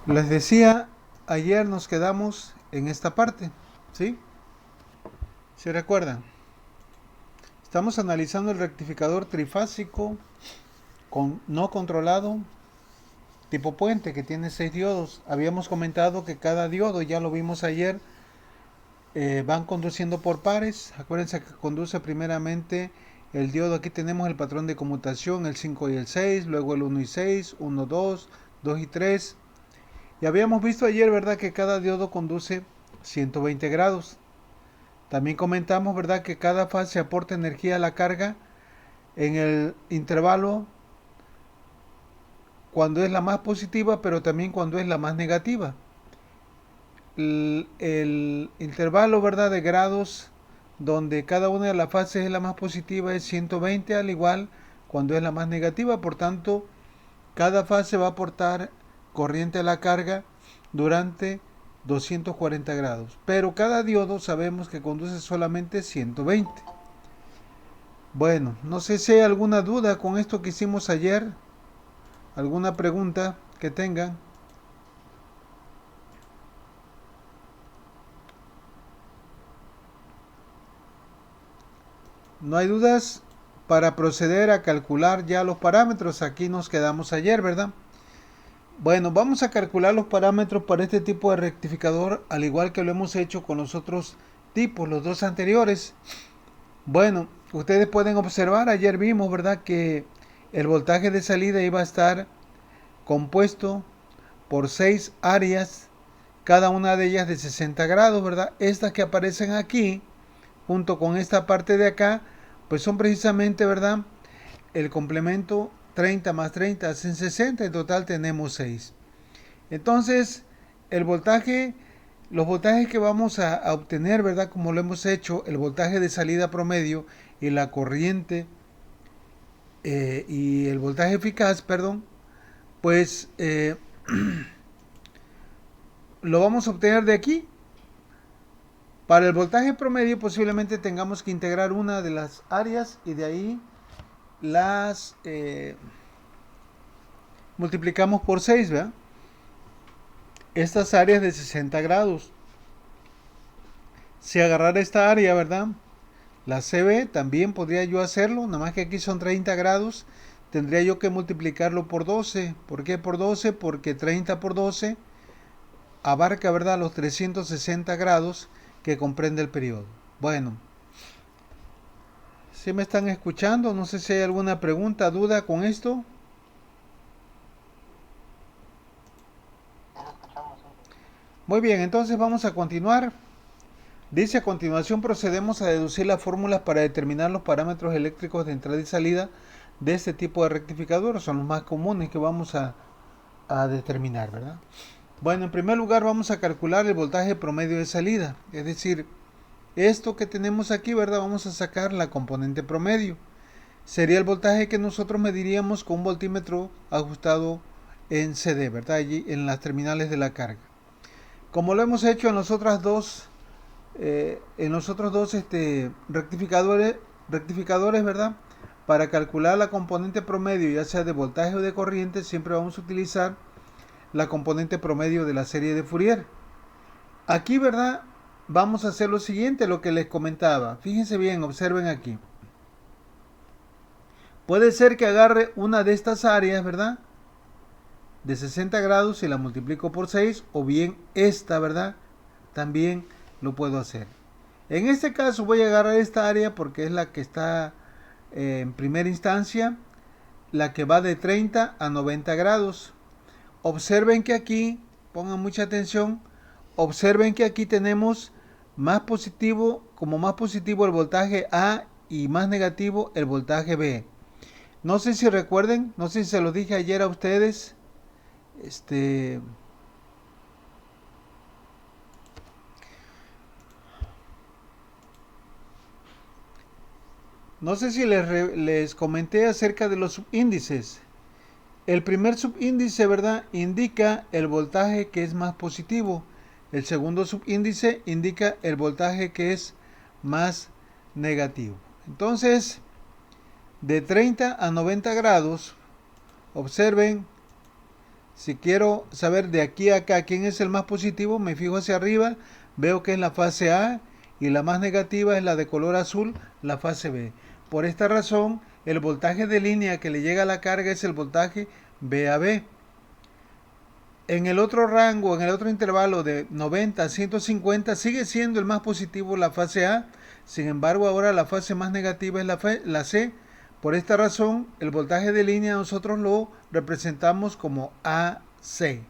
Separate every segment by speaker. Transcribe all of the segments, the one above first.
Speaker 1: Les decía, ayer nos quedamos en esta parte, ¿sí? ¿Se recuerdan? Estamos analizando el rectificador trifásico no controlado tipo puente que tiene 6 diodos. Habíamos comentado que cada diodo, ya lo vimos ayer, van conduciendo por pares. Acuérdense que conduce primeramente el diodo. Aquí tenemos el patrón de conmutación, el 5 y el 6, luego el 1 y 6, 1, 2, 2 y 3. Y habíamos visto ayer, ¿verdad?, que cada diodo conduce 120 grados. También comentamos, ¿verdad?, que cada fase aporta energía a la carga en el intervalo cuando es la más positiva, pero también cuando es la más negativa. El intervalo, ¿verdad?, de grados donde cada una de las fases es la más positiva es 120, al igual cuando es la más negativa. Por tanto, cada fase va a aportar corriente a la carga durante 240 grados. Pero cada diodo sabemos que conduce solamente 120. Bueno, no sé si hay alguna duda con esto que hicimos ayer, alguna pregunta que tengan. No hay dudas. Para proceder a calcular ya los parámetros, aquí nos quedamos ayer, ¿verdad? Bueno, vamos a calcular los parámetros para este tipo de rectificador, al igual que lo hemos hecho con los otros tipos, los dos anteriores. Bueno, ustedes pueden observar, ayer vimos, ¿verdad?, que el voltaje de salida iba a estar compuesto por 6 áreas, cada una de ellas de 60 grados, ¿verdad? Estas que aparecen aquí, junto con esta parte de acá, pues son precisamente, ¿verdad?, el complemento. 30 más 30 hacen 60, en total tenemos 6. Entonces, el voltaje, los voltajes que vamos a obtener, ¿verdad?, como lo hemos hecho, el voltaje de salida promedio y la corriente y el voltaje eficaz, perdón, pues lo vamos a obtener de aquí. Para el voltaje promedio posiblemente tengamos que integrar una de las áreas y de ahí las multiplicamos por 6, ¿verdad? Estas áreas de 60 grados. Si agarrar esta área, ¿verdad?, la CB, también podría yo hacerlo, nada más que aquí son 30 grados. Tendría yo que multiplicarlo por 12. ¿Por qué por 12? Porque 30 por 12 abarca, ¿verdad?, los 360 grados que comprende el periodo. Bueno, si me están escuchando, no sé si hay alguna pregunta, duda con esto. Muy bien, entonces vamos a continuar. Dice: a continuación procedemos a deducir las fórmulas para determinar los parámetros eléctricos de entrada y salida de este tipo de rectificador. Son los más comunes que vamos a determinar, ¿verdad? Bueno, en primer lugar vamos a calcular el voltaje promedio de salida. Es decir, esto que tenemos aquí, ¿verdad?, vamos a sacar la componente promedio. Sería el voltaje que nosotros mediríamos con un voltímetro ajustado en CD, ¿verdad?, allí en las terminales de la carga. Como lo hemos hecho en los otros dos rectificadores, ¿verdad? Para calcular la componente promedio, ya sea de voltaje o de corriente, siempre vamos a utilizar la componente promedio de la serie de Fourier. Aquí, ¿verdad?, vamos a hacer lo siguiente, lo que les comentaba. Fíjense bien, observen aquí. Puede ser que agarre una de estas áreas, ¿verdad?, de 60 grados y la multiplico por 6, o bien esta, ¿verdad?, también lo puedo hacer. En este caso voy a agarrar esta área porque es la que está en primera instancia, la que va de 30 a 90 grados. Observen que aquí, pongan mucha atención, observen que aquí tenemos más positivo, como más positivo el voltaje A y más negativo el voltaje B. No sé si recuerden, no sé si se lo dije ayer a ustedes, no sé si les comenté acerca de los subíndices. El primer subíndice, ¿verdad?, indica el voltaje que es más positivo. El segundo subíndice indica el voltaje que es más negativo. Entonces, de 30 a 90 grados, observen, Si quiero saber de aquí a acá quién es el más positivo, me fijo hacia arriba, veo que es la fase A y la más negativa es la de color azul, la fase B. Por esta razón, el voltaje de línea que le llega a la carga es el voltaje VAB. En el otro rango, en el otro intervalo de 90 a 150, sigue siendo el más positivo la fase A. Sin embargo, ahora la fase más negativa es la C. Por esta razón, el voltaje de línea nosotros lo representamos como AC.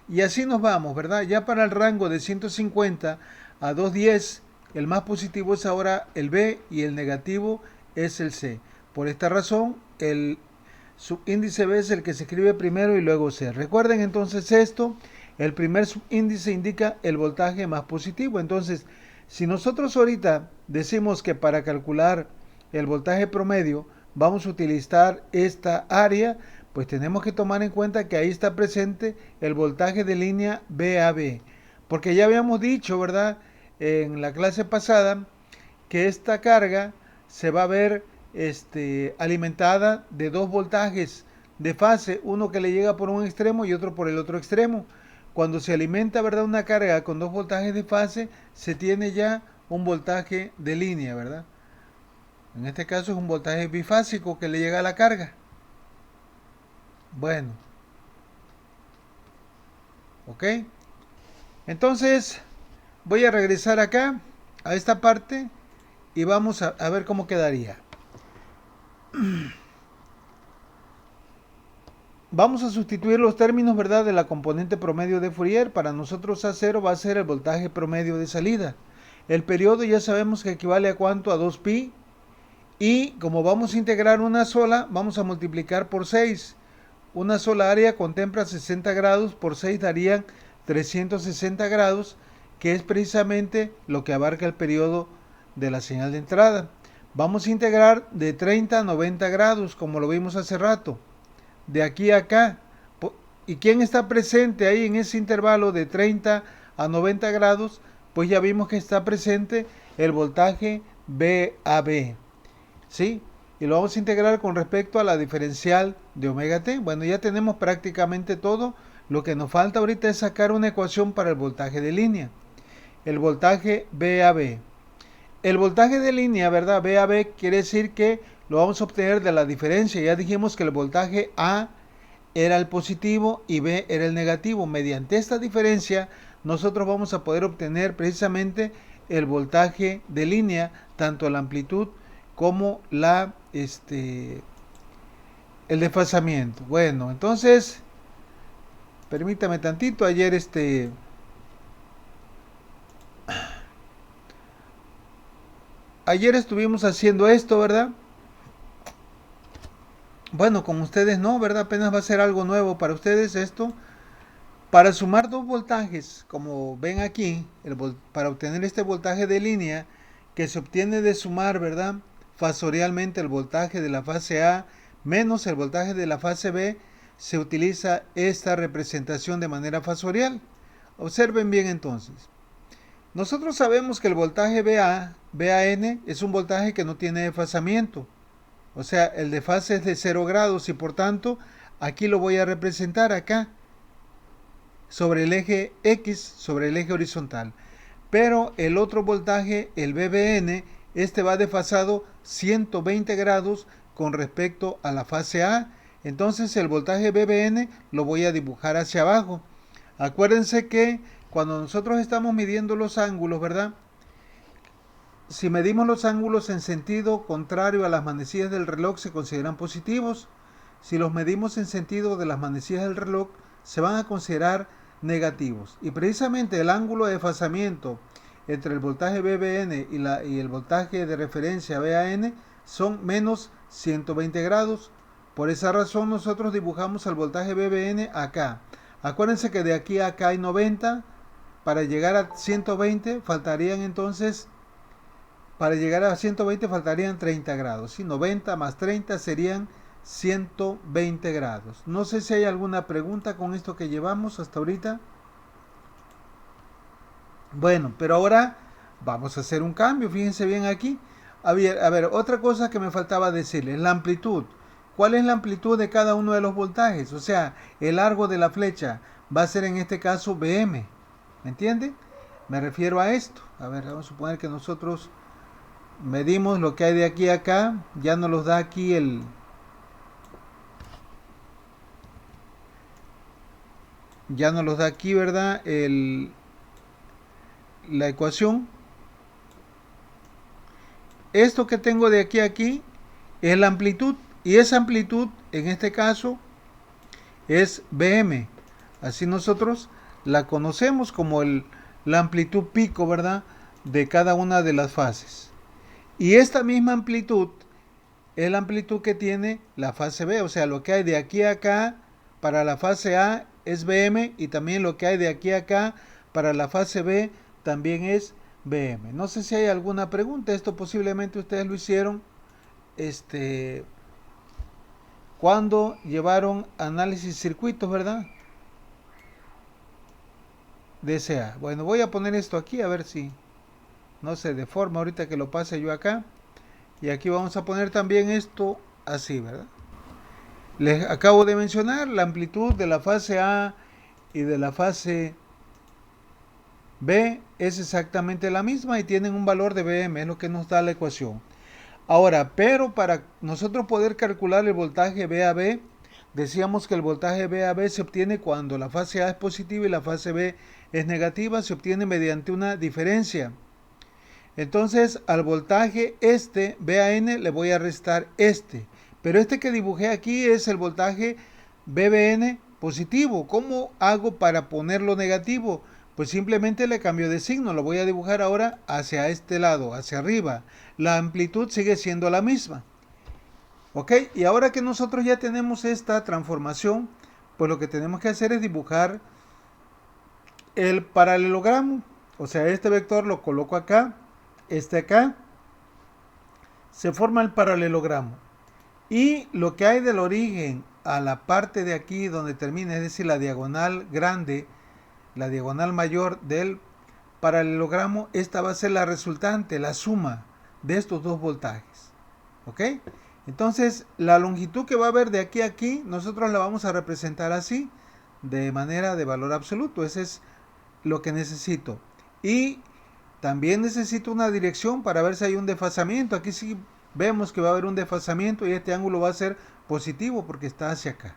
Speaker 1: Y así nos vamos, ¿verdad? Ya para el rango de 150 a 210, el más positivo es ahora el B y el negativo es el C. Por esta razón, el subíndice B es el que se escribe primero y luego C. Recuerden entonces esto, el primer subíndice indica el voltaje más positivo. Entonces, si nosotros ahorita decimos que para calcular el voltaje promedio vamos a utilizar esta área, pues tenemos que tomar en cuenta que ahí está presente el voltaje de línea VAB. Porque ya habíamos dicho, ¿verdad? En la clase pasada, que esta carga se va a ver alimentada de dos voltajes de fase, uno que le llega por un extremo y otro por el otro extremo. Cuando se alimenta, ¿verdad?, una carga con dos voltajes de fase, se tiene ya un voltaje de línea, ¿verdad? En este caso es un voltaje bifásico que le llega a la carga. Bueno, ok. Entonces voy a regresar acá a esta parte y vamos a ver cómo quedaría. Vamos a sustituir los términos, ¿verdad?, de la componente promedio de Fourier. Para nosotros A0 va a ser el voltaje promedio de salida. El periodo ya sabemos que equivale a cuánto, a 2pi. Y como vamos a integrar una sola, vamos a multiplicar por 6. Una sola área contempla 60 grados, por 6 darían 360 grados, que es precisamente lo que abarca el periodo de la señal de entrada. Vamos a integrar de 30 a 90 grados, como lo vimos hace rato, de aquí a acá. ¿Y quién está presente ahí en ese intervalo de 30 a 90 grados? Pues ya vimos que está presente el voltaje VAB. ¿Sí? Y lo vamos a integrar con respecto a la diferencial de omega t. Bueno, ya tenemos prácticamente todo. Lo que nos falta ahorita es sacar una ecuación para el voltaje de línea. El voltaje VAB. El voltaje de línea, ¿verdad? VAB quiere decir que lo vamos a obtener de la diferencia. Ya dijimos que el voltaje A era el positivo y B era el negativo. Mediante esta diferencia, nosotros vamos a poder obtener precisamente el voltaje de línea, tanto la amplitud como el desfasamiento. Bueno, entonces, permítame tantito. Ayer estuvimos haciendo esto, ¿verdad? Bueno, con ustedes no, ¿verdad? Apenas va a ser algo nuevo para ustedes esto. Para sumar dos voltajes, como ven aquí, para obtener este voltaje de línea, que se obtiene de sumar, ¿verdad?, fasorialmente el voltaje de la fase A menos el voltaje de la fase B, se utiliza esta representación de manera fasorial. Observen bien entonces. Nosotros sabemos que el voltaje VAN es un voltaje que no tiene desfasamiento. O sea, el desfase es de 0 grados y por tanto, aquí lo voy a representar acá, sobre el eje X, sobre el eje horizontal. Pero el otro voltaje, el VBN, va desfasado 120 grados con respecto a la fase A. Entonces el voltaje VBN lo voy a dibujar hacia abajo. Acuérdense que cuando nosotros estamos midiendo los ángulos, ¿verdad?, si medimos los ángulos en sentido contrario a las manecillas del reloj se consideran positivos. Si los medimos en sentido de las manecillas del reloj se van a considerar negativos. Y precisamente el ángulo de desfasamiento entre el voltaje VBN y el voltaje de referencia VAN son menos 120 grados. Por esa razón nosotros dibujamos el voltaje VBN acá. Acuérdense que de aquí a acá hay 90. Para llegar a 120 faltarían entonces... Para llegar a 120 faltarían 30 grados. ¿Sí? 90 más 30 serían 120 grados. No sé si hay alguna pregunta con esto que llevamos hasta ahorita. Bueno, pero ahora vamos a hacer un cambio. Fíjense bien aquí. A ver, otra cosa que me faltaba decirles. La amplitud. ¿cuál es la amplitud de cada uno de los voltajes? O sea, el largo de la flecha va a ser en este caso Bm. ¿Me entiende? Me refiero a esto. A ver, vamos a suponer que nosotros medimos lo que hay de aquí a acá. Ya nos los da aquí ya nos los da aquí, ¿verdad? La ecuación. Esto que tengo de aquí a aquí es la amplitud. Y esa amplitud, en este caso, es Bm. Así nosotros la conocemos como la amplitud pico, ¿verdad? De cada una de las fases. Y esta misma amplitud es la amplitud que tiene la fase B. O sea, lo que hay de aquí a acá para la fase A es Bm, y también lo que hay de aquí a acá para la fase B también es Bm. No sé si hay alguna pregunta. Esto posiblemente ustedes lo hicieron cuando llevaron análisis circuitos, ¿verdad? DCA. Bueno, voy a poner esto aquí a ver si no se deforma ahorita que lo pase yo acá. Y aquí vamos a poner también esto así, ¿verdad? Les acabo de mencionar la amplitud de la fase A y de la fase B es exactamente la misma y tienen un valor de Bm, es lo que nos da la ecuación. Ahora, pero para nosotros poder calcular el voltaje VAB, decíamos que el voltaje VAB se obtiene cuando la fase A es positiva y la fase B es negativa, se obtiene mediante una diferencia. Entonces, al voltaje VAN le voy a restar pero este que dibujé aquí es el voltaje VBN positivo. ¿Cómo hago para ponerlo negativo? Pues simplemente le cambio de signo, lo voy a dibujar ahora hacia este lado, hacia arriba. La amplitud sigue siendo la misma. ¿Ok? Y ahora que nosotros ya tenemos esta transformación, pues lo que tenemos que hacer es dibujar el paralelogramo. O sea, este vector lo coloco acá, acá. Se forma el paralelogramo. Y lo que hay del origen a la parte de aquí donde termina, es decir, la diagonal grande, la diagonal mayor del paralelogramo, esta va a ser la resultante, la suma de estos dos voltajes. ¿Ok? Entonces, la longitud que va a haber de aquí a aquí, nosotros la vamos a representar así, de manera de valor absoluto. Ese es lo que necesito. Y también necesito una dirección para ver si hay un desfasamiento. Aquí sí vemos que va a haber un desfasamiento y este ángulo va a ser positivo porque está hacia acá.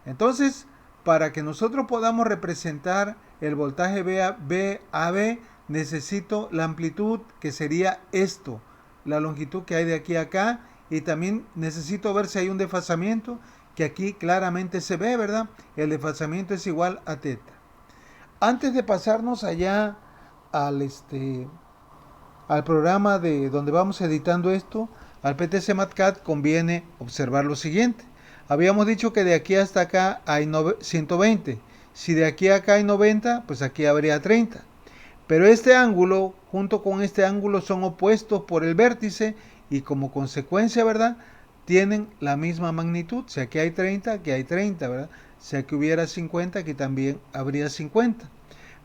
Speaker 1: Entonces, para que nosotros podamos representar el voltaje VAB, necesito la amplitud, que sería esto, la longitud que hay de aquí a acá, y también necesito ver si hay un desfasamiento, que aquí claramente se ve, ¿verdad? El desfasamiento es igual a teta. Antes de pasarnos allá al programa de donde vamos editando esto, al PTC MATCAD, conviene observar lo siguiente. Habíamos dicho que de aquí hasta acá hay 120. Si de aquí a acá hay 90, pues aquí habría 30. Pero este ángulo junto con este ángulo son opuestos por el vértice y como consecuencia, ¿verdad?, tienen la misma magnitud. Si aquí hay 30, aquí hay 30, ¿verdad? Si aquí hubiera 50, aquí también habría 50.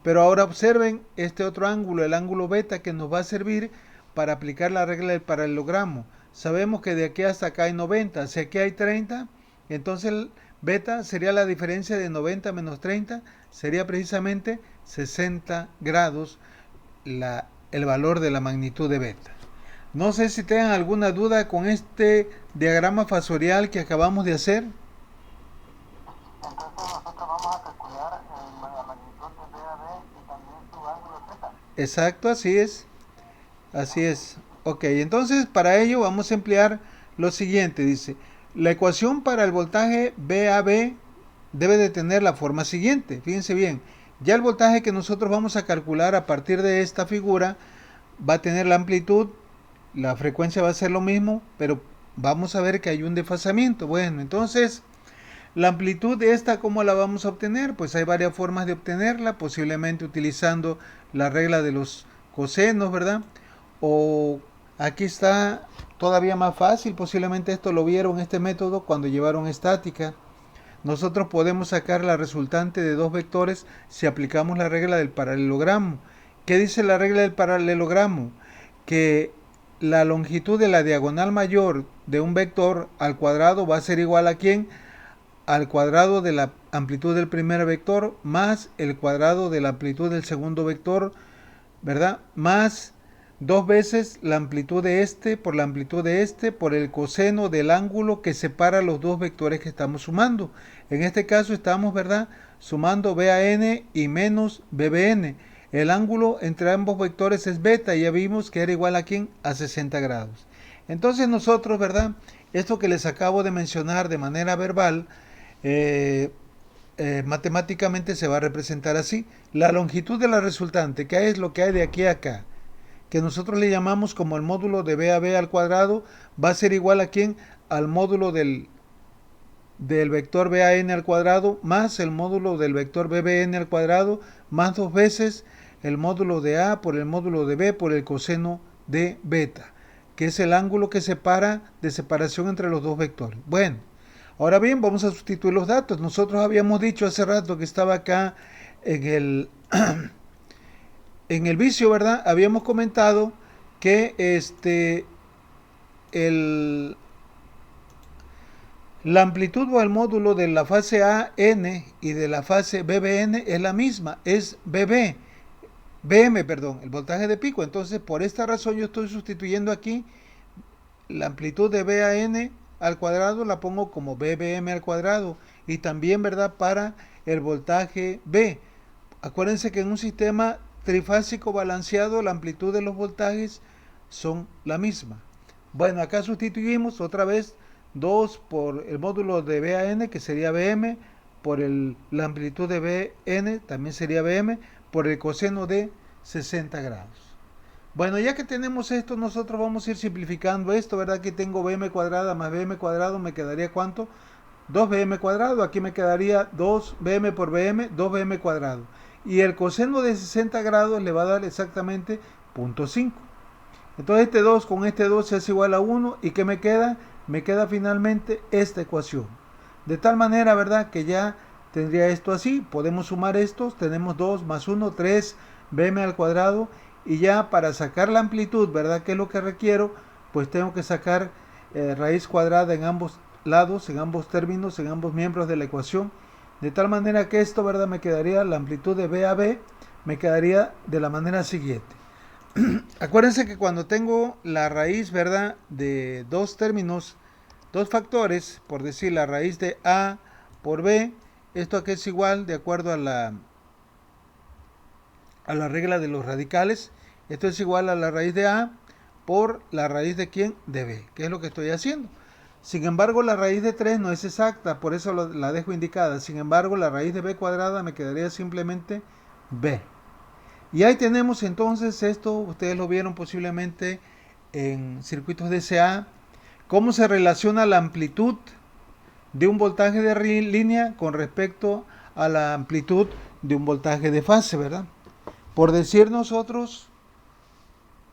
Speaker 1: Pero ahora observen este otro ángulo, el ángulo beta, que nos va a servir para aplicar la regla del paralelogramo. Sabemos que de aquí hasta acá hay 90, si aquí hay 30, entonces el beta sería la diferencia de 90 menos 30, sería precisamente 60 grados el valor de la magnitud de beta. No sé si tengan alguna duda con este diagrama fasorial que acabamos de hacer.
Speaker 2: Entonces nosotros vamos a calcular la magnitud de VAB y también su ángulo θ.
Speaker 1: Exacto, así es. Así es. Ok, entonces para ello vamos a emplear lo siguiente. Dice, la ecuación para el voltaje VAB debe de tener la forma siguiente. Fíjense bien, ya el voltaje que nosotros vamos a calcular a partir de esta figura va a tener la amplitud, la frecuencia va a ser lo mismo, pero vamos a ver que hay un desfasamiento. Bueno, entonces, la amplitud de esta, ¿cómo la vamos a obtener? Pues hay varias formas de obtenerla, posiblemente utilizando la regla de los cosenos, ¿verdad? O aquí está todavía más fácil, posiblemente esto lo vieron, este método, cuando llevaron estática. Nosotros podemos sacar la resultante de dos vectores si aplicamos la regla del paralelogramo. ¿Qué dice la regla del paralelogramo? Que la longitud de la diagonal mayor de un vector al cuadrado va a ser igual a ¿quién? Al cuadrado de la amplitud del primer vector más el cuadrado de la amplitud del segundo vector, ¿verdad? Más dos veces la amplitud de este por la amplitud de este por el coseno del ángulo que separa los dos vectores que estamos sumando. En este caso estamos, ¿verdad?, sumando BAN y menos BBN. El ángulo entre ambos vectores es beta y ya vimos que era igual a ¿quién? A 60 grados. Entonces nosotros, ¿verdad?, esto que les acabo de mencionar de manera verbal, matemáticamente se va a representar así. La longitud de la resultante, que es lo que hay de aquí a acá, que nosotros le llamamos como el módulo de B a B al cuadrado, va a ser igual a ¿quién? Al módulo del vector BAN al cuadrado más el módulo del vector BBN al cuadrado más dos veces el módulo de A por el módulo de B por el coseno de beta, que es el ángulo que separa de separación entre los dos vectores. Bueno, ahora bien, vamos a sustituir los datos. Nosotros habíamos dicho hace rato que estaba acá en el en el vicio, ¿verdad? Habíamos comentado que la amplitud o el módulo de la fase AN y de la fase BBN es la misma, es BM, perdón, el voltaje de pico. Entonces, por esta razón yo estoy sustituyendo aquí la amplitud de BAN al cuadrado, la pongo como BBM al cuadrado. Y también, ¿verdad?, para el voltaje B. Acuérdense que en un sistema trifásico balanceado la amplitud de los voltajes son la misma. Bueno, acá sustituimos otra vez 2 por el módulo de BAN, que sería BM, por la amplitud de BN, también sería BM, por el coseno de 60 grados. Bueno, ya que tenemos esto, nosotros vamos a ir simplificando esto, ¿verdad? Que tengo BM cuadrada más BM cuadrado, me quedaría ¿cuánto? 2BM cuadrado, aquí me quedaría 2BM por BM, 2BM cuadrado. Y el coseno de 60 grados le va a dar exactamente 0.5. Entonces este 2 con este 2 es igual a 1. ¿Y qué me queda? Me queda finalmente esta ecuación. De tal manera, ¿verdad?, que ya tendría esto así. Podemos sumar estos. Tenemos 2 más 1, 3 BM al cuadrado. Y ya para sacar la amplitud, ¿verdad?, que es lo que requiero, pues tengo que sacar raíz cuadrada en ambos lados, en ambos términos, en ambos miembros de la ecuación. De tal manera que esto, ¿verdad?, me quedaría la amplitud de B a B, me quedaría de la manera siguiente. Acuérdense que cuando tengo la raíz, ¿verdad?, de dos términos, dos factores, por decir la raíz de A por B, esto aquí es igual, de acuerdo a la regla de los radicales, esto es igual a la raíz de A por la raíz de ¿quién? De B, que es lo que estoy haciendo. Sin embargo, la raíz de 3 no es exacta, por eso la dejo indicada. Sin embargo, la raíz de B cuadrada me quedaría simplemente B. Y ahí tenemos entonces esto, ustedes lo vieron posiblemente en circuitos de SA, cómo se relaciona la amplitud de un voltaje de línea con respecto a la amplitud de un voltaje de fase, ¿verdad? Por decir nosotros,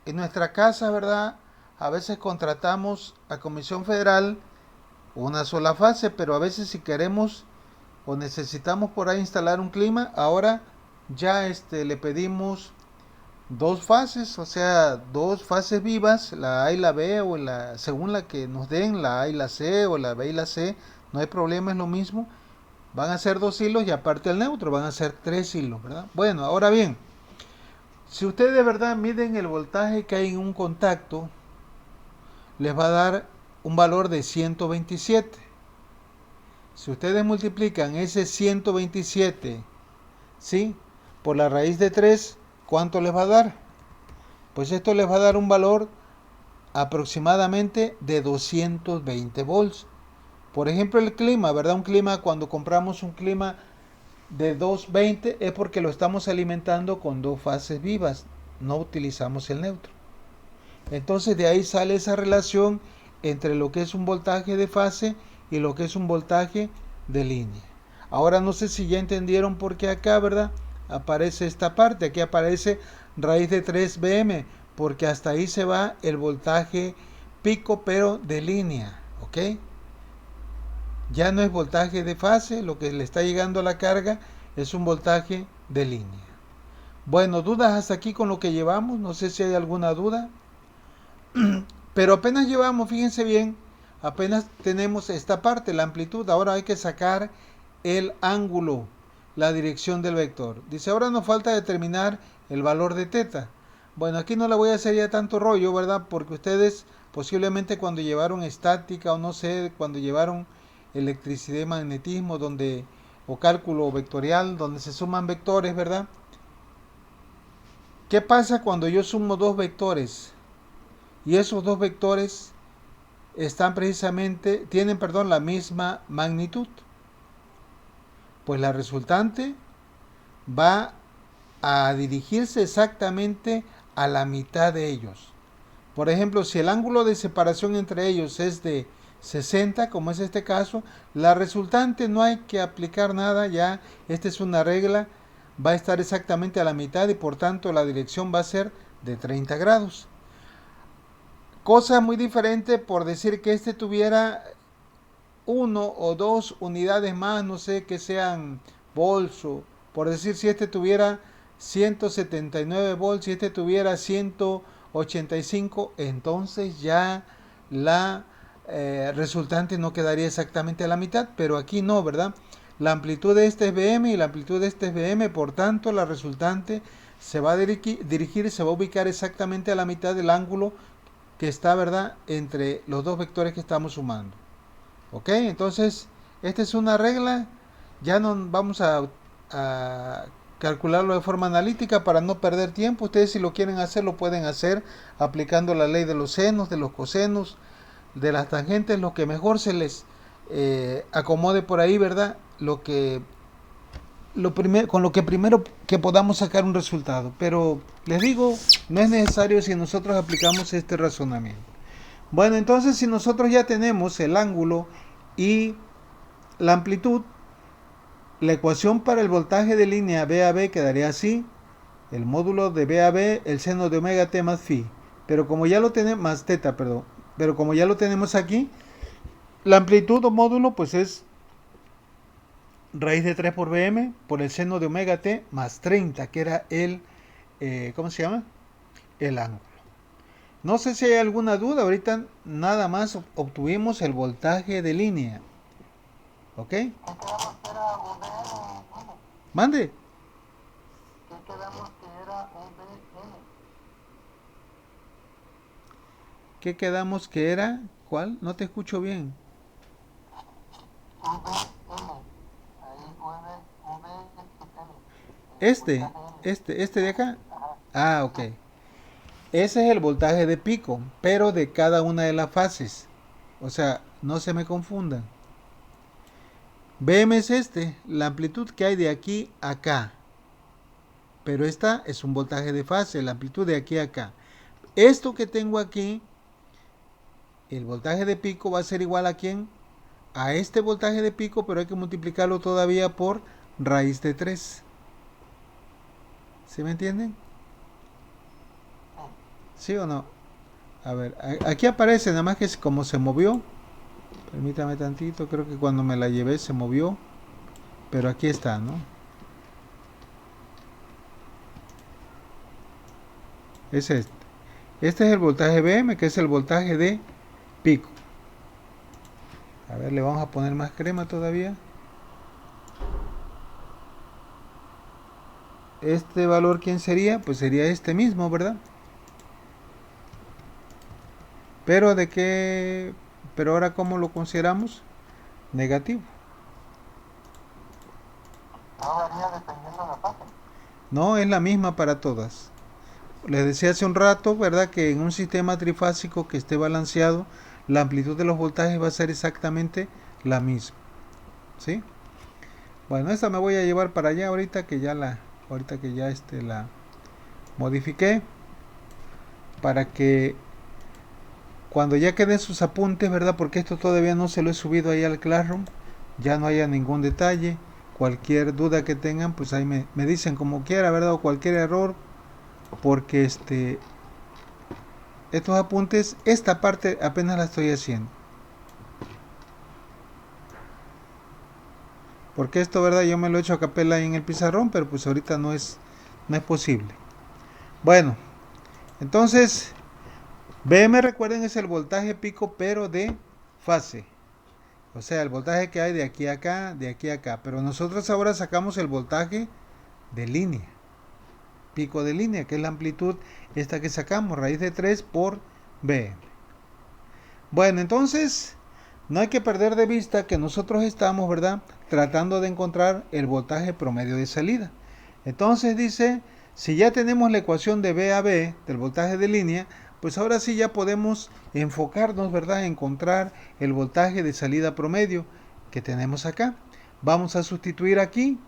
Speaker 1: en nuestra casa, ¿verdad?, a veces contratamos a Comisión Federal una sola fase, pero a veces si queremos o necesitamos por ahí instalar un clima, ahora ya le pedimos dos fases, o sea, dos fases vivas, la A y la B, o según la que nos den, la A y la C, o la B y la C, no hay problema, es lo mismo. Van a ser dos hilos y aparte el neutro, van a ser tres hilos, ¿verdad? Bueno, ahora bien, si ustedes de verdad miden el voltaje que hay en un contacto, les va a dar un valor de 127. Si ustedes multiplican ese 127, ¿sí?, por la raíz de 3, ¿cuánto les va a dar? Pues esto les va a dar un valor aproximadamente de 220 volts. Por ejemplo, el clima, ¿verdad? Un clima, cuando compramos un clima de 220 es porque lo estamos alimentando con dos fases vivas, no utilizamos el neutro. Entonces de ahí sale esa relación entre lo que es un voltaje de fase y lo que es un voltaje de línea. Ahora no sé si ya entendieron por qué acá, ¿verdad?, aparece esta parte. Aquí aparece raíz de 3 BM, porque hasta ahí se va el voltaje pico, pero de línea, ¿ok? Ya no es voltaje de fase, lo que le está llegando a la carga es un voltaje de línea. Bueno, ¿dudas hasta aquí con lo que llevamos? No sé si hay alguna duda. Pero apenas llevamos, fíjense bien, apenas tenemos esta parte, la amplitud. Ahora hay que sacar el ángulo, la dirección del vector. Dice, ahora nos falta determinar el valor de teta. Bueno, aquí no le voy a hacer ya tanto rollo, ¿verdad? Porque ustedes posiblemente cuando llevaron estática o no sé, cuando llevaron electricidad y magnetismo, donde o cálculo vectorial, donde se suman vectores, ¿verdad? ¿Qué pasa cuando yo sumo dos vectores? Y esos dos vectores están precisamente, tienen, perdón, la misma magnitud. Pues la resultante va a dirigirse exactamente a la mitad de ellos. Por ejemplo, si el ángulo de separación entre ellos es de 60, como es este caso, la resultante no hay que aplicar nada, ya esta es una regla, va a estar exactamente a la mitad y por tanto la dirección va a ser de 30 grados. Cosa muy diferente por decir que este tuviera uno o dos unidades más, no sé, que sean volts, o por decir si este tuviera 179 volts, si este tuviera 185, entonces ya la resultante no quedaría exactamente a la mitad, pero aquí no, ¿verdad? La amplitud de este es Bm y la amplitud de este es Bm, por tanto la resultante se va a dirigir, se va a ubicar exactamente a la mitad del ángulo que está, ¿verdad?, entre los dos vectores que estamos sumando. ¿Ok? Entonces, esta es una regla. Ya no vamos a calcularlo de forma analítica para no perder tiempo. Ustedes si lo quieren hacer, lo pueden hacer aplicando la ley de los senos, de los cosenos, de las tangentes, lo que mejor se les acomode por ahí, ¿verdad? Con lo que primero que podamos sacar un resultado. Pero les digo, no es necesario si nosotros aplicamos este razonamiento. Bueno, entonces si nosotros ya tenemos el ángulo y la amplitud, la ecuación para el voltaje de línea B a B quedaría así: el módulo de B a B, el seno de omega t más phi. Pero como ya lo tenemos, más teta, perdón. Pero como ya lo tenemos aquí, la amplitud o módulo pues es raíz de 3 por Bm por el seno de omega t más 30, que era el, ¿cómo se llama? El ángulo. No sé si hay alguna duda, ahorita nada más obtuvimos el voltaje de línea. ¿Ok?
Speaker 2: ¿Qué quedamos que era UBN?
Speaker 1: Mande.
Speaker 2: ¿Qué quedamos que era UBN?
Speaker 1: ¿Qué quedamos que era? ¿Cuál? No te escucho bien.
Speaker 2: UBN. Ahí VN.
Speaker 1: Este,
Speaker 2: Voltaje N.
Speaker 1: este de acá.
Speaker 2: Ajá.
Speaker 1: Ah, ok. Ese es el voltaje de pico, pero de cada una de las fases. O sea, no se me confundan. Bm es la amplitud que hay de aquí a acá. Pero esta es un voltaje de fase, la amplitud de aquí a acá. Esto que tengo aquí, el voltaje de pico va a ser igual a quién? A este voltaje de pico, pero hay que multiplicarlo todavía por raíz de 3. ¿Sí me entienden? ¿Sí o no? A ver, aquí aparece, nada más que es como se movió. Permítame tantito, creo que cuando me la llevé se movió. Pero aquí está, ¿no? Es este. Este es el voltaje BM, que es el voltaje de pico. A ver, le vamos a poner más crema todavía. Este valor, ¿quién sería? Pues sería este mismo, ¿verdad? Pero de qué... Pero ahora, ¿cómo lo consideramos? Negativo.
Speaker 2: No varía dependiendo de la fase.
Speaker 1: No, es la misma para todas. Les decía hace un rato, ¿verdad? Que en un sistema trifásico que esté balanceado, la amplitud de los voltajes va a ser exactamente la misma. ¿Sí? Bueno, esta me voy a llevar para allá ahorita que ya la modifiqué para que cuando ya queden sus apuntes, ¿verdad? Porque esto todavía no se lo he subido ahí al Classroom, ya no haya ningún detalle. Cualquier duda que tengan, pues ahí me dicen como quiera, ¿verdad? O cualquier error, porque estos apuntes, esta parte apenas la estoy haciendo. Porque esto, ¿verdad? Yo me lo he hecho a capela ahí en el pizarrón, pero pues ahorita no es posible. Bueno, entonces Bm, recuerden, es el voltaje pico, pero de fase. O sea, el voltaje que hay de aquí a acá, de aquí a acá. Pero nosotros ahora sacamos el voltaje de línea. Pico de línea, que es la amplitud esta que sacamos, raíz de 3 por Bm. Bueno, entonces, no hay que perder de vista que nosotros estamos, ¿verdad?, tratando de encontrar el voltaje promedio de salida. Entonces dice, si ya tenemos la ecuación de B a B, del voltaje de línea, pues ahora sí ya podemos enfocarnos, ¿verdad?, en encontrar el voltaje de salida promedio que tenemos acá. Vamos a sustituir aquí,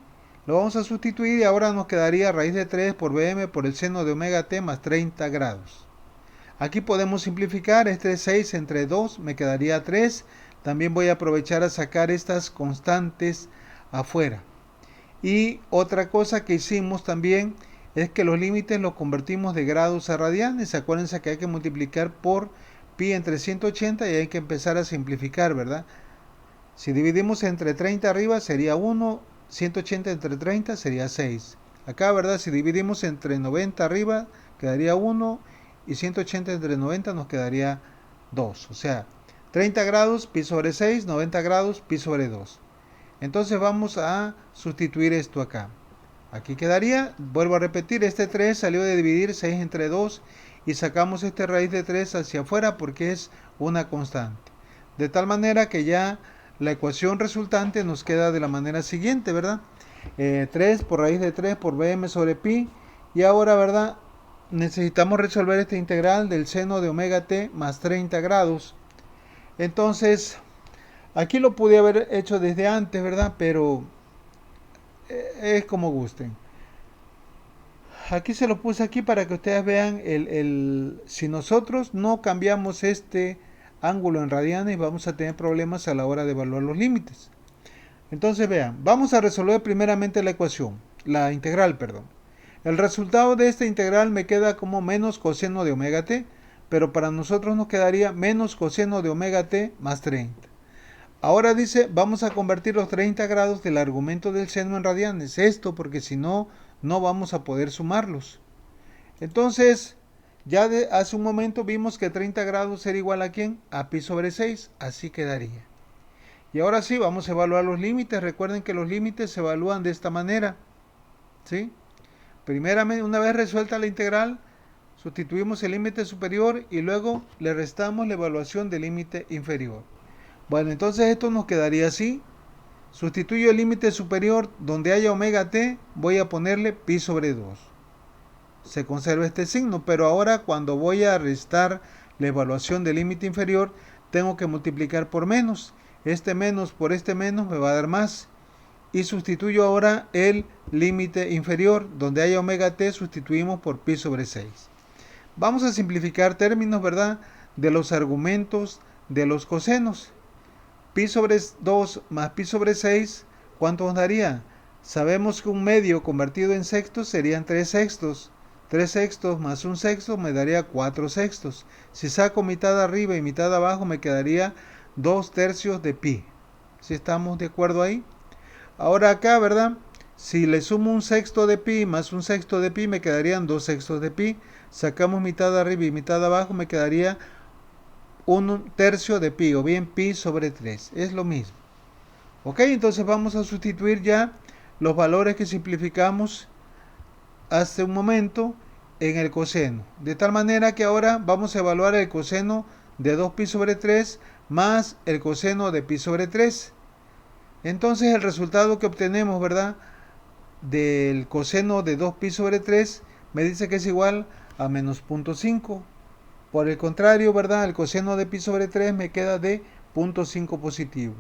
Speaker 1: lo vamos a sustituir y ahora nos quedaría raíz de 3 por Bm por el seno de omega t más 30 grados. Aquí podemos simplificar, este es 6 entre 2, me quedaría 3. También voy a aprovechar a sacar estas constantes afuera. Y otra cosa que hicimos también es que los límites los convertimos de grados a radianes. Acuérdense que hay que multiplicar por pi entre 180 y hay que empezar a simplificar, ¿verdad? Si dividimos entre 30 arriba sería 1, 180 entre 30 sería 6. Acá, ¿verdad? Si dividimos entre 90 arriba quedaría 1 y 180 entre 90 nos quedaría 2. O sea, 30 grados pi sobre 6, 90 grados pi sobre 2. Entonces vamos a sustituir esto acá. Aquí quedaría, vuelvo a repetir, este 3 salió de dividir 6 entre 2 y sacamos este raíz de 3 hacia afuera porque es una constante. De tal manera que ya la ecuación resultante nos queda de la manera siguiente, ¿verdad? 3 por raíz de 3 por Bm sobre pi. Y ahora, ¿verdad?, necesitamos resolver esta integral del seno de omega t más 30 grados. Entonces, aquí lo pude haber hecho desde antes, ¿verdad? Pero es como gusten. Aquí se lo puse aquí para que ustedes vean si nosotros no cambiamos este ángulo en radianes, vamos a tener problemas a la hora de evaluar los límites. Entonces vean, vamos a resolver primeramente la ecuación, la integral, perdón. El resultado de esta integral me queda como menos coseno de omega t, pero para nosotros nos quedaría menos coseno de omega t más 30. Ahora dice, vamos a convertir los 30 grados del argumento del seno en radianes. Esto porque si no, no vamos a poder sumarlos. Entonces, ya hace un momento vimos que 30 grados era igual a ¿quién? A pi sobre 6. Así quedaría. Y ahora sí, vamos a evaluar los límites. Recuerden que los límites se evalúan de esta manera. ¿Sí? Primeramente, una vez resuelta la integral, sustituimos el límite superior y luego le restamos la evaluación del límite inferior. Bueno, entonces esto nos quedaría así. Sustituyo el límite superior donde haya omega t, voy a ponerle pi sobre 2. Se conserva este signo, pero ahora cuando voy a restar la evaluación del límite inferior, tengo que multiplicar por menos. Este menos por este menos me va a dar más. Y sustituyo ahora el límite inferior, donde haya omega t, sustituimos por pi sobre 6. Vamos a simplificar términos, ¿verdad?, de los argumentos de los cosenos. Pi sobre 2 más pi sobre 6, ¿cuánto nos daría? Sabemos que un medio convertido en sextos serían 3 sextos. 3 sextos más 1 sexto me daría 4 sextos. Si saco mitad arriba y mitad abajo me quedaría 2 tercios de pi. ¿Sí estamos de acuerdo ahí? Ahora acá, ¿verdad? Si le sumo 1 sexto de pi más 1 sexto de pi me quedarían 2 sextos de pi. Sacamos mitad arriba y mitad abajo me quedaría 1 tercio de pi, o bien pi sobre 3. Es lo mismo. Ok, entonces vamos a sustituir ya los valores que simplificamos hace un momento en el coseno. De tal manera que ahora vamos a evaluar el coseno de 2pi sobre 3 más el coseno de pi sobre 3. Entonces el resultado que obtenemos, ¿verdad?, del coseno de 2pi sobre 3 me dice que es igual a menos 0.5. Por el contrario, ¿verdad?, el coseno de pi sobre 3 me queda de 0.5 positivo.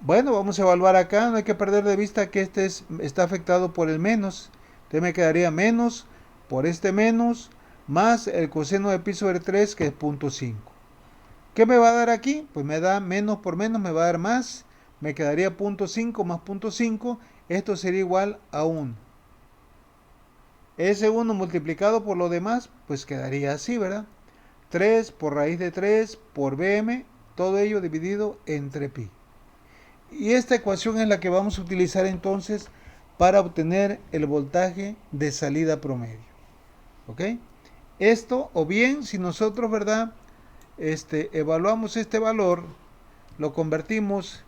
Speaker 1: Bueno, vamos a evaluar acá, no hay que perder de vista que este está afectado por el menos. Entonces me quedaría menos por este menos más el coseno de pi sobre 3, que es 0.5. ¿Qué me va a dar aquí? Pues me da menos por menos, me va a dar más. Me quedaría 0.5 más 0.5, esto sería igual a 1. Ese 1 multiplicado por lo demás, pues quedaría así, ¿verdad? 3 por raíz de 3 por Bm, todo ello dividido entre pi. Y esta ecuación es la que vamos a utilizar entonces para obtener el voltaje de salida promedio. ¿Ok? Esto, o bien si nosotros, ¿verdad? Evaluamos este valor, lo convertimos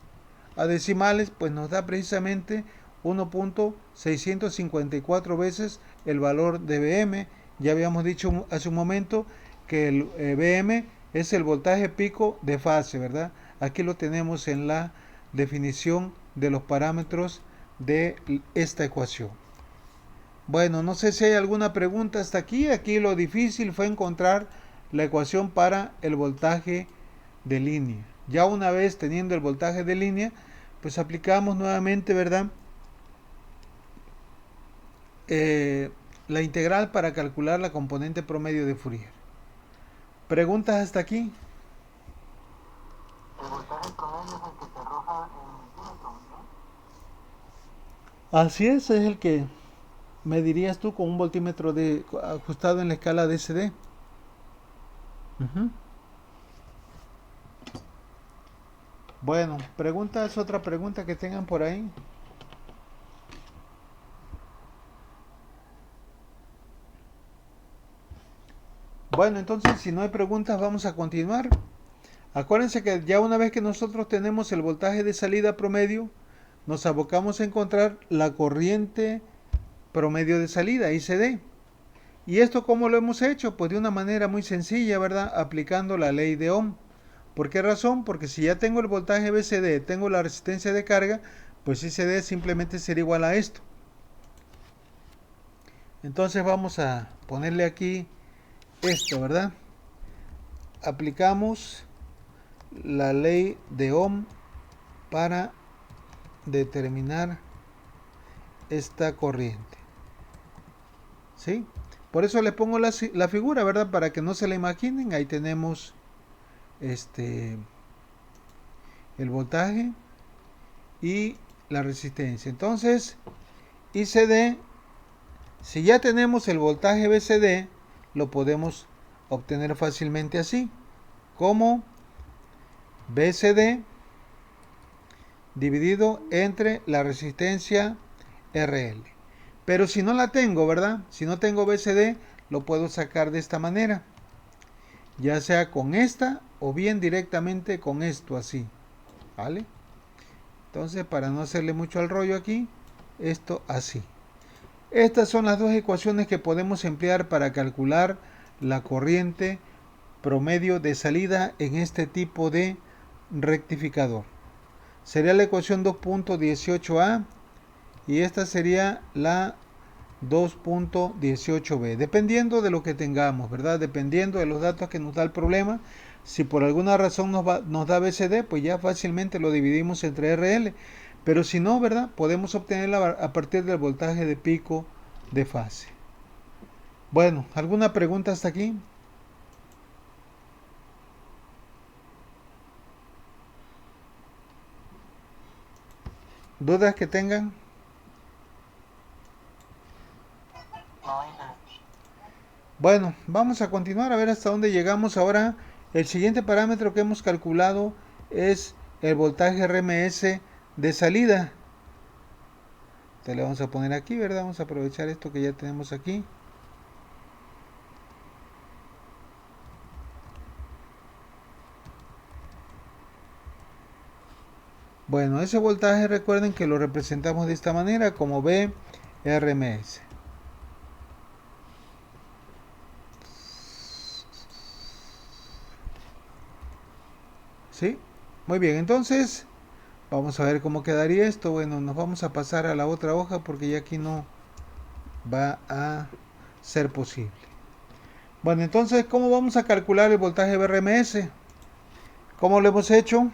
Speaker 1: a decimales, pues nos da precisamente 1.654 veces el valor de Vm. Ya habíamos dicho hace un momento que el Vm es el voltaje pico de fase, ¿verdad? Aquí lo tenemos en la definición de los parámetros de esta ecuación. Bueno, no sé si hay alguna pregunta hasta aquí. Aquí lo difícil fue encontrar la ecuación para el voltaje de línea. Ya una vez teniendo el voltaje de línea, pues aplicamos nuevamente, ¿verdad? La integral para calcular la componente promedio de Fourier. ¿Preguntas hasta aquí?
Speaker 2: El voltaje promedio es el que se arroja en milímetros, ¿no?
Speaker 1: Así es el que medirías tú con un voltímetro ajustado en la escala de SD. Bueno, preguntas, otra pregunta que tengan por ahí. Bueno, entonces si no hay preguntas vamos a continuar. Acuérdense que ya una vez que nosotros tenemos el voltaje de salida promedio, nos abocamos a encontrar la corriente promedio de salida, ICD. ¿Y esto cómo lo hemos hecho? Pues de una manera muy sencilla, ¿verdad? Aplicando la ley de Ohm. ¿Por qué razón? Porque si ya tengo el voltaje BCD, tengo la resistencia de carga, pues ICD simplemente será igual a esto. Entonces vamos a ponerle aquí esto, ¿verdad? Aplicamos la ley de Ohm para determinar esta corriente. ¿Sí? Por eso le pongo la figura, ¿verdad? Para que no se la imaginen. Ahí tenemos el voltaje y la resistencia. Entonces, ICD, si ya tenemos el voltaje BCD, lo podemos obtener fácilmente así, como BCD dividido entre la resistencia RL. Pero si no la tengo, ¿verdad? Si no tengo BCD, lo puedo sacar de esta manera. Ya sea con esta o bien directamente con esto así. ¿Vale? Entonces, para no hacerle mucho al rollo aquí, esto así. Estas son las dos ecuaciones que podemos emplear para calcular la corriente promedio de salida en este tipo de rectificador. Sería la ecuación 2.18a y esta sería la 2.18b, dependiendo de lo que tengamos, ¿verdad? Dependiendo de los datos que nos da el problema. Si por alguna razón nos da BCD, pues ya fácilmente lo dividimos entre RL. Pero si no, ¿verdad? Podemos obtenerla a partir del voltaje de pico de fase. Bueno, ¿alguna pregunta hasta aquí? ¿Dudas que tengan?
Speaker 2: No,
Speaker 1: Bueno, vamos a continuar a ver hasta dónde llegamos ahora. El siguiente parámetro que hemos calculado es el voltaje RMS de salida. Entonces le vamos a poner aquí, ¿verdad? Vamos a aprovechar esto que ya tenemos aquí. Bueno, ese voltaje recuerden que lo representamos de esta manera como VRMS. ¿Sí? Muy bien, entonces vamos a ver cómo quedaría esto. Bueno, nos vamos a pasar a la otra hoja porque ya aquí no va a ser posible. Bueno, entonces, ¿cómo vamos a calcular el voltaje VRMS? ¿Cómo lo hemos hecho?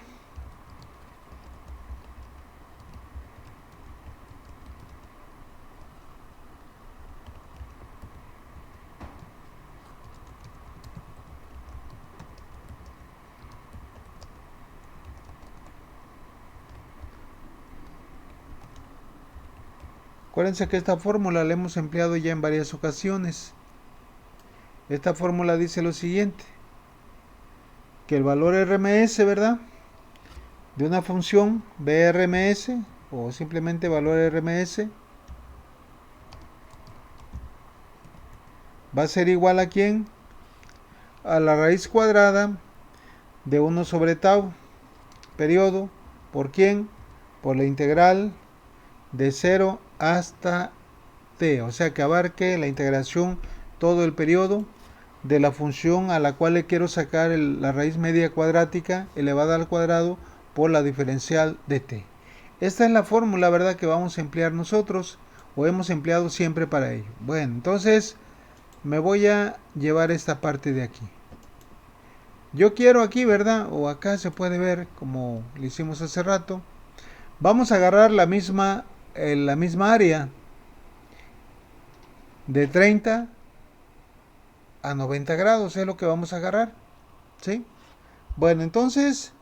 Speaker 1: Acuérdense que esta fórmula la hemos empleado ya en varias ocasiones. Esta fórmula dice lo siguiente, que el valor RMS, ¿verdad? De una función VRMS o simplemente valor RMS va a ser igual a ¿quién? A la raíz cuadrada de 1 sobre tau, periodo, ¿por quién? Por la integral de 0 hasta t, o sea que abarque la integración todo el periodo de la función a la cual le quiero sacar la raíz media cuadrática elevada al cuadrado por la diferencial de t. Esta es la fórmula, ¿verdad?, que vamos a emplear nosotros o hemos empleado siempre para ello. Bueno, entonces me voy a llevar esta parte de aquí. Yo quiero aquí, ¿verdad? O acá se puede ver como lo hicimos hace rato. Vamos a agarrar la misma área de 30 a 90 grados, es lo que vamos a agarrar, ¿sí? Bueno, entonces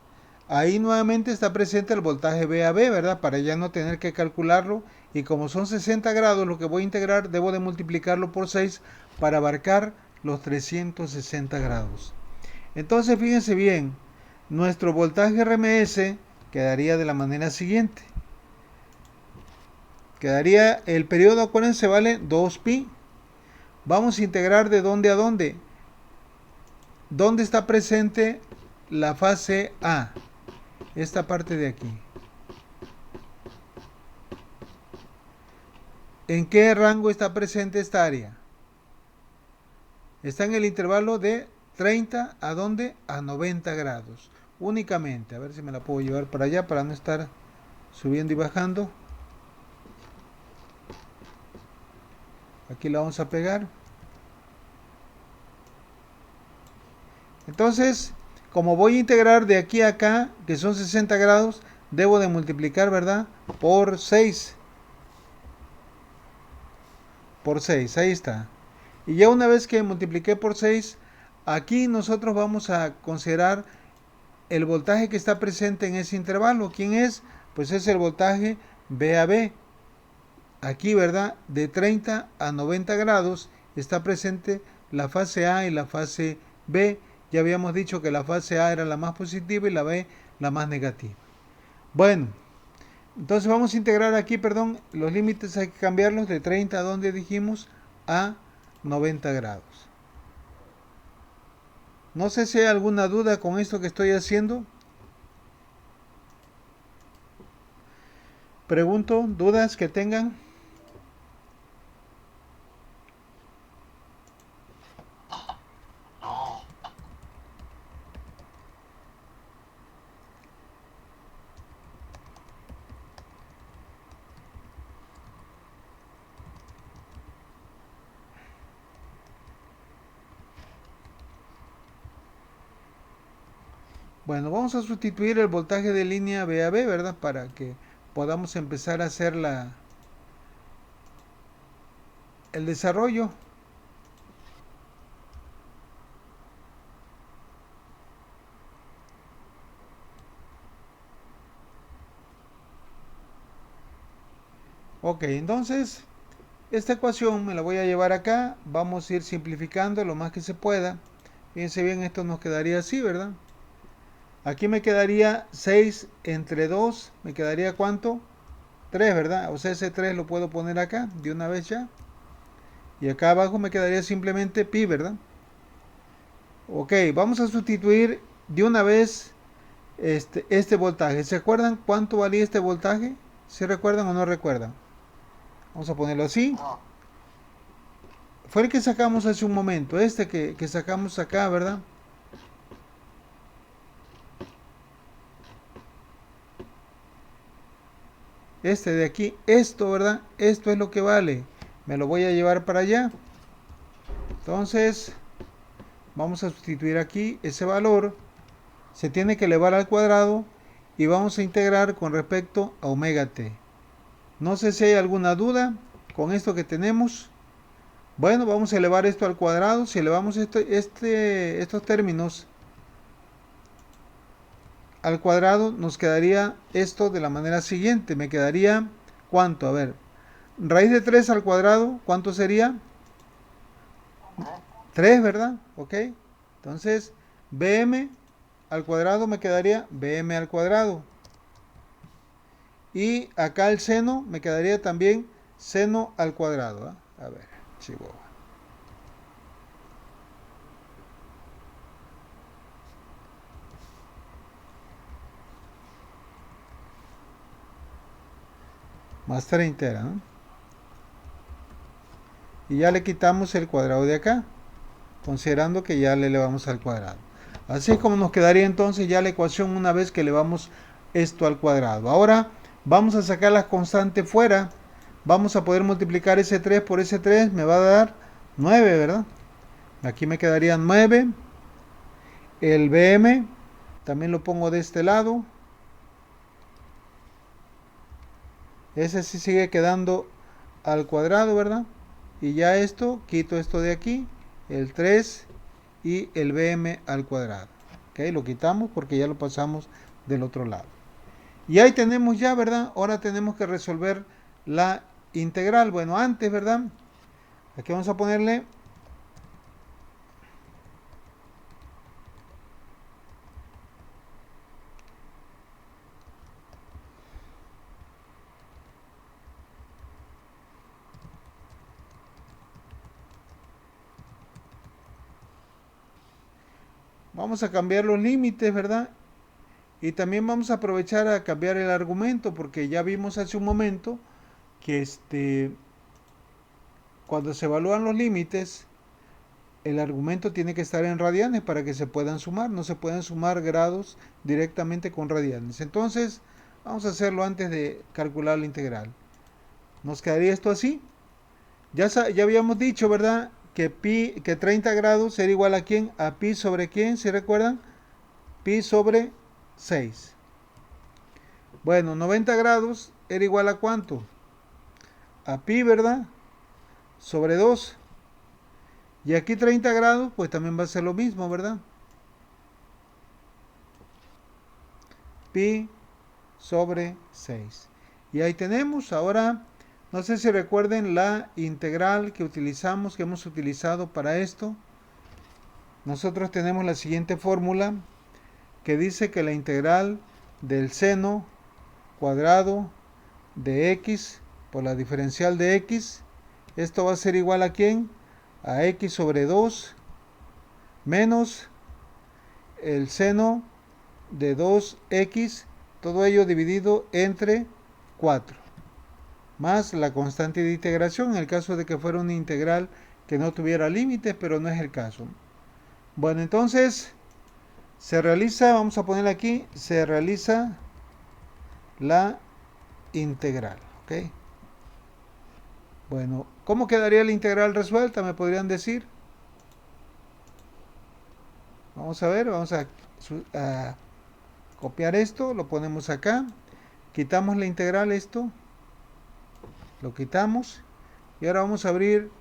Speaker 1: ahí nuevamente está presente el voltaje VAB, ¿verdad? Para ya no tener que calcularlo. Y como son 60 grados lo que voy a integrar, debo de multiplicarlo por 6 para abarcar los 360 grados. Entonces fíjense bien, nuestro voltaje RMS quedaría de la manera siguiente. Quedaría el periodo, acuérdense, vale 2pi. Vamos a integrar de dónde a dónde. ¿Dónde está presente la fase A? Esta parte de aquí. ¿En qué rango está presente esta área? Está en el intervalo de 30 a dónde? A 90 grados. Únicamente. A ver si me la puedo llevar para allá para no estar subiendo y bajando. Aquí la vamos a pegar. Entonces, como voy a integrar de aquí a acá, que son 60 grados, debo de multiplicar, ¿verdad?, por 6. Por 6, ahí está. Y ya una vez que multipliqué por 6, aquí nosotros vamos a considerar el voltaje que está presente en ese intervalo. ¿Quién es? Pues es el voltaje VAB. Aquí, ¿verdad?, de 30 a 90 grados está presente la fase A y la fase B. Ya habíamos dicho que la fase A era la más positiva y la B la más negativa. Bueno, entonces vamos a integrar aquí, perdón, los límites hay que cambiarlos de 30 a donde dijimos a 90 grados. No sé si hay alguna duda con esto que estoy haciendo. Pregunto, dudas que tengan. Bueno, vamos a sustituir el voltaje de línea VAB, ¿verdad? Para que podamos empezar a hacer el desarrollo. Ok, entonces esta ecuación me la voy a llevar acá. Vamos a ir simplificando lo más que se pueda. Fíjense bien, esto nos quedaría así, ¿verdad? Aquí me quedaría 6 entre 2. ¿Me quedaría cuánto? 3, ¿verdad? O sea, ese 3 lo puedo poner acá de una vez ya. Y acá abajo me quedaría simplemente pi, ¿verdad? Ok, vamos a sustituir de una vez este voltaje. ¿Se acuerdan cuánto valía este voltaje? ¿Se recuerdan o no recuerdan? Vamos a ponerlo así.
Speaker 2: No,
Speaker 1: Fue el que sacamos hace un momento. Este que sacamos acá, ¿verdad? Este de aquí. Esto, ¿verdad? Esto es lo que vale. Me lo voy a llevar para allá. Entonces, vamos a sustituir aquí ese valor. Se tiene que elevar al cuadrado. Y vamos a integrar con respecto a omega t. No sé si hay alguna duda con esto que tenemos. Bueno, vamos a elevar esto al cuadrado. Si elevamos estos términos al cuadrado, nos quedaría esto de la manera siguiente. Me quedaría, ¿cuánto? A ver, raíz de 3 al cuadrado, ¿cuánto sería?
Speaker 2: ¿ok?
Speaker 1: 3, ¿verdad? Ok. Entonces, bm al cuadrado me quedaría bm al cuadrado. Y acá el seno me quedaría también seno al cuadrado. ¿Eh? A ver, Chihuahua. más 30 era, ¿no? Y ya le quitamos el cuadrado de acá, considerando que ya le elevamos al cuadrado. Así es como nos quedaría entonces ya la ecuación una vez que elevamos esto al cuadrado. Ahora vamos a sacar las constantes fuera. Vamos a poder multiplicar ese 3 por ese 3, me va a dar 9, ¿verdad? Aquí me quedaría 9. El BM también lo pongo de este lado. Ese sí sigue quedando al cuadrado, ¿verdad? Y ya esto, quito esto de aquí, el 3 y el BM al cuadrado. ¿Ok? Lo quitamos porque ya lo pasamos del otro lado. Y ahí tenemos ya, ¿verdad? Ahora tenemos que resolver la integral. Bueno, antes, ¿verdad? Aquí vamos a ponerle vamos a cambiar los límites, ¿verdad? Y también vamos a aprovechar a cambiar el argumento porque ya vimos hace un momento que cuando se evalúan los límites, el argumento tiene que estar en radianes para que se puedan sumar. No se pueden sumar grados directamente con radianes. Entonces, vamos a hacerlo antes de calcular la integral. Nos quedaría esto así. Ya habíamos dicho, ¿verdad? Que 30 grados era igual a quién? A pi sobre quién, ¿se recuerdan? Pi sobre 6. Bueno, 90 grados era igual a cuánto? A pi, ¿verdad? Sobre 2. Y aquí 30 grados, pues también va a ser lo mismo, ¿verdad? Pi sobre 6. Y ahí tenemos, ahora, no sé si recuerden la integral que utilizamos, que hemos utilizado para esto. Nosotros tenemos la siguiente fórmula que dice que la integral del seno cuadrado de x por la diferencial de x, esto va a ser igual a quién? A x sobre 2 menos el seno de 2x, todo ello dividido entre 4, más la constante de integración en el caso de que fuera una integral que no tuviera límites, pero no es el caso. Bueno, entonces se realiza, vamos a poner aquí, se realiza la integral, ¿ok? Bueno, ¿cómo quedaría la integral resuelta? ¿Me podrían decir? Vamos a ver, vamos a copiar esto, lo ponemos acá, quitamos la integral, esto, lo quitamos, y ahora vamos a abrir,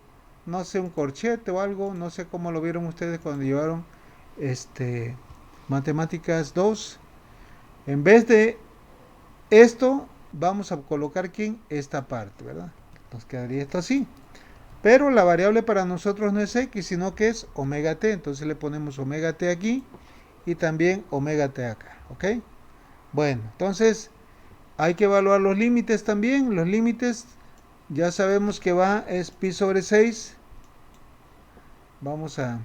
Speaker 1: no sé, un corchete o algo, no sé cómo lo vieron ustedes cuando llevaron matemáticas 2. En vez de esto, vamos a colocar aquí esta parte, ¿verdad? Nos quedaría esto así. Pero la variable para nosotros no es x, sino que es omega t. Entonces le ponemos omega t aquí y también omega t acá, ¿ok? Bueno, entonces hay que evaluar los límites también. Los límites ya sabemos que es pi sobre 6. Vamos a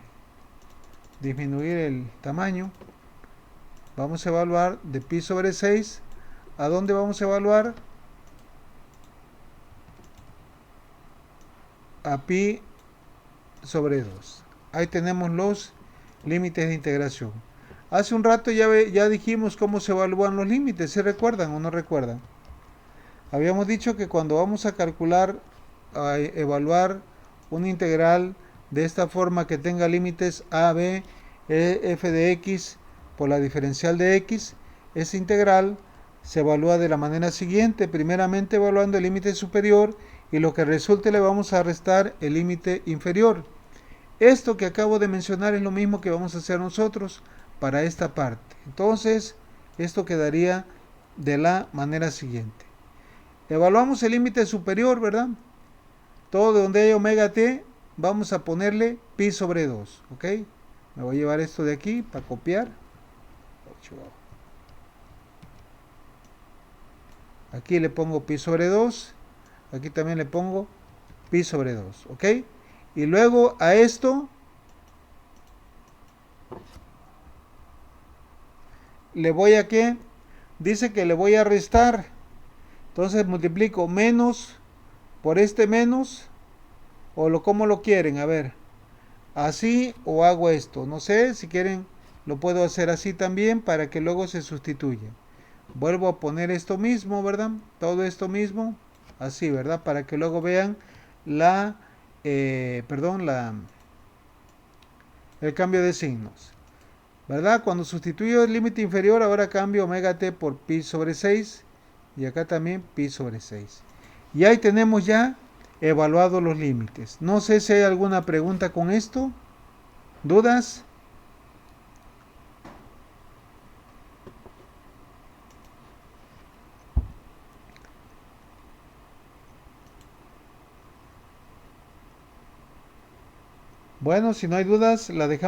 Speaker 1: disminuir el tamaño. Vamos a evaluar de pi sobre 6. ¿A dónde vamos a evaluar? A pi sobre 2. Ahí tenemos los límites de integración. Hace un rato ya dijimos cómo se evalúan los límites. ¿Se recuerdan o no recuerdan? Habíamos dicho que cuando vamos a calcular, a evaluar una integral de esta forma que tenga límites a, b, f de x por la diferencial de x, esa integral se evalúa de la manera siguiente, primeramente evaluando el límite superior y lo que resulte le vamos a restar el límite inferior. Esto que acabo de mencionar es lo mismo que vamos a hacer nosotros para esta parte. Entonces, esto quedaría de la manera siguiente. Evaluamos el límite superior, ¿verdad? Todo donde hay omega t, vamos a ponerle pi sobre 2, ¿ok? Me voy a llevar esto de aquí para copiar. Aquí le pongo pi sobre 2. Aquí también le pongo pi sobre 2, ¿ok? Y luego a esto le voy a ¿qué? Dice que le voy a restar Entonces multiplico menos por este menos, ¿cómo lo quieren? A ver, así o hago esto. No sé, si quieren lo puedo hacer así también para que luego se sustituya. Vuelvo a poner esto mismo, ¿verdad? Todo esto mismo, así, ¿verdad? Para que luego vean la, perdón, el cambio de signos. ¿Verdad? Cuando sustituyo el límite inferior, ahora cambio omega t por pi sobre 6 y acá también pi sobre 6. Y ahí tenemos ya evaluados los límites. No sé si hay alguna pregunta con esto. ¿Dudas? Bueno, si no hay dudas, la dejamos.